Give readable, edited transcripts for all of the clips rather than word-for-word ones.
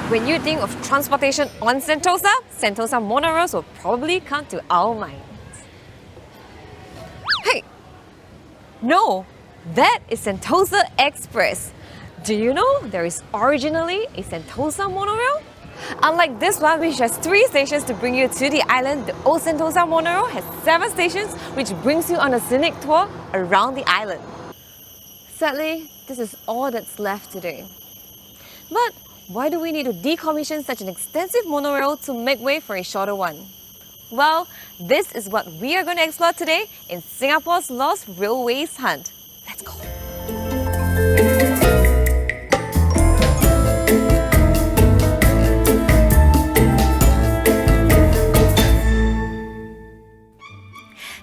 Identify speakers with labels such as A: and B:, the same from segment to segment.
A: When you think of transportation on Sentosa, Sentosa monorails will probably come to our minds. Hey! No! That is Sentosa Express. Do you know there is originally a Sentosa monorail? Unlike this one, which has 3 stations to bring you to the island, the old Sentosa monorail has 7 stations, which brings you on a scenic tour around the island. Sadly, this is all that's left today. But why do we need to decommission such an extensive monorail to make way for a shorter one? Well, this is what we are going to explore today in Singapore's Lost Railways Hunt. Let's go!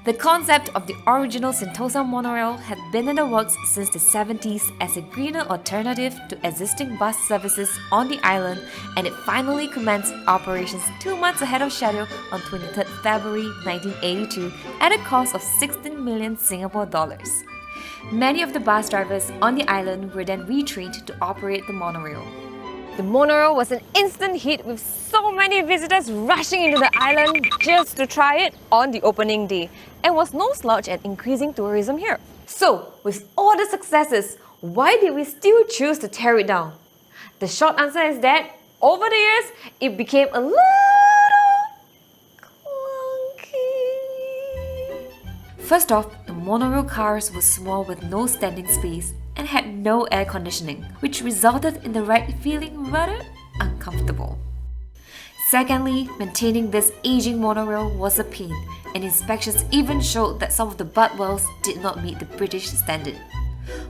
A: The concept of the original Sentosa monorail had been in the works since the 70s as a greener alternative to existing bus services on the island, and it finally commenced operations 2 months ahead of schedule on 23rd February 1982 at a cost of 16 million Singapore dollars. Many of the bus drivers on the island were then retrained to operate the monorail. The monorail was an instant hit with so many visitors rushing into the island just to try it on the opening day, and was no slouch at increasing tourism here. So, with all the successes, why did we still choose to tear it down? The short answer is that, over the years, it became a little clunky. First off, the monorail cars were small with no standing space and had no air conditioning, which resulted in the ride feeling rather uncomfortable. Secondly, maintaining this aging monorail was a pain, and inspections even showed that some of the butt wells did not meet the British standard.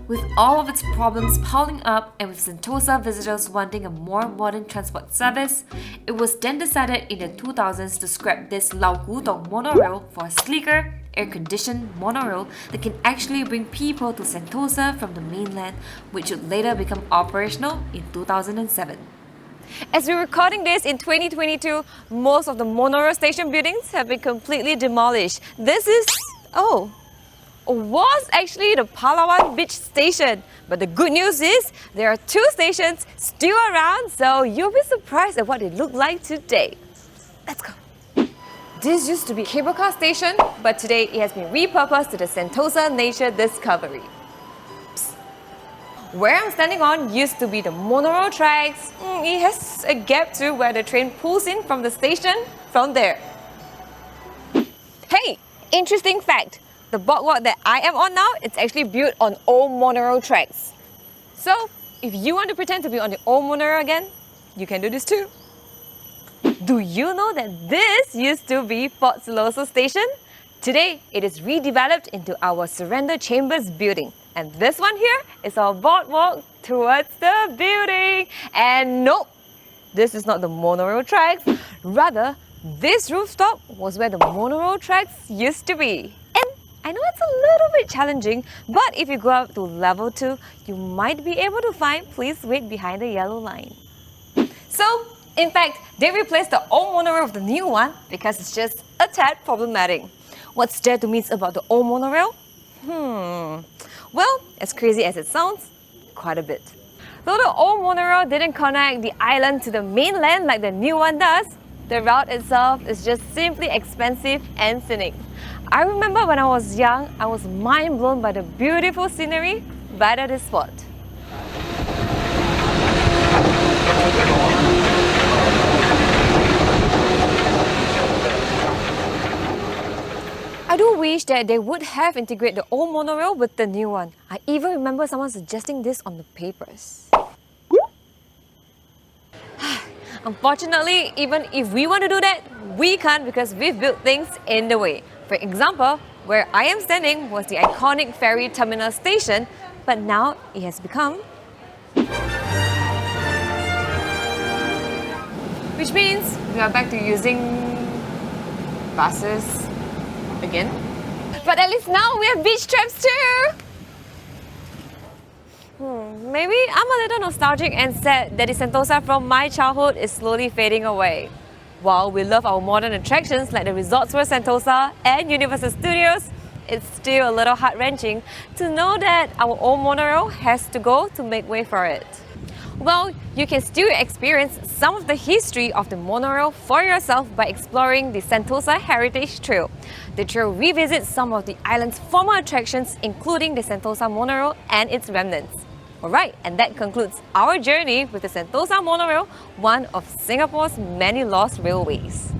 A: With all of its problems piling up and with Sentosa visitors wanting a more modern transport service, it was then decided in the 2000s to scrap this Lau Gudong monorail for a sleeker, air-conditioned monorail that can actually bring people to Sentosa from the mainland, which would later become operational in 2007. As we're recording this in 2022, most of the monorail station buildings have been completely demolished. This is... was actually the Palawan Beach station. But the good news is, there are 2 stations still around, so you'll be surprised at what they look like today. Let's go! This used to be a cable car station, but today it has been repurposed to the Sentosa Nature Discovery. Psst. Where I'm standing on used to be the monorail tracks. It has a gap too where the train pulls in from the station from there. Hey, interesting fact. The boardwalk that I am on now, it's actually built on old monorail tracks. So, if you want to pretend to be on the old monorail again, you can do this too. Do you know that this used to be Port Siloso Station? Today, it is redeveloped into our Surrender Chambers building. And this one here is our boardwalk towards the building. And nope, this is not the monorail tracks. Rather, this rooftop was where the monorail tracks used to be. And I know it's a little bit challenging, but if you go up to level 2, you might be able to find Please Wait behind the yellow line. So, in fact, they replaced the old monorail with the new one because it's just a tad problematic. What's there to miss about the old monorail? Well, as crazy as it sounds, quite a bit. Though the old monorail didn't connect the island to the mainland like the new one does, the route itself is just simply expensive and scenic. I remember when I was young, I was mind blown by the beautiful scenery right at this spot. I do wish that they would have integrated the old monorail with the new one. I even remember someone suggesting this on the papers. Unfortunately, even if we want to do that, we can't because we've built things in the way. For example, where I am standing was the iconic ferry terminal station, but now it has become... Which means we are back to using buses again. But at least now we have beach trips too! Maybe I'm a little nostalgic and sad that the Sentosa from my childhood is slowly fading away. While we love our modern attractions like the Resorts World Sentosa and Universal Studios, it's still a little heart-wrenching to know that our old monorail has to go to make way for it. Well, you can still experience some of the history of the monorail for yourself by exploring the Sentosa Heritage Trail. The trail revisits some of the island's former attractions, including the Sentosa Monorail and its remnants. Alright, and that concludes our journey with the Sentosa Monorail, one of Singapore's many lost railways.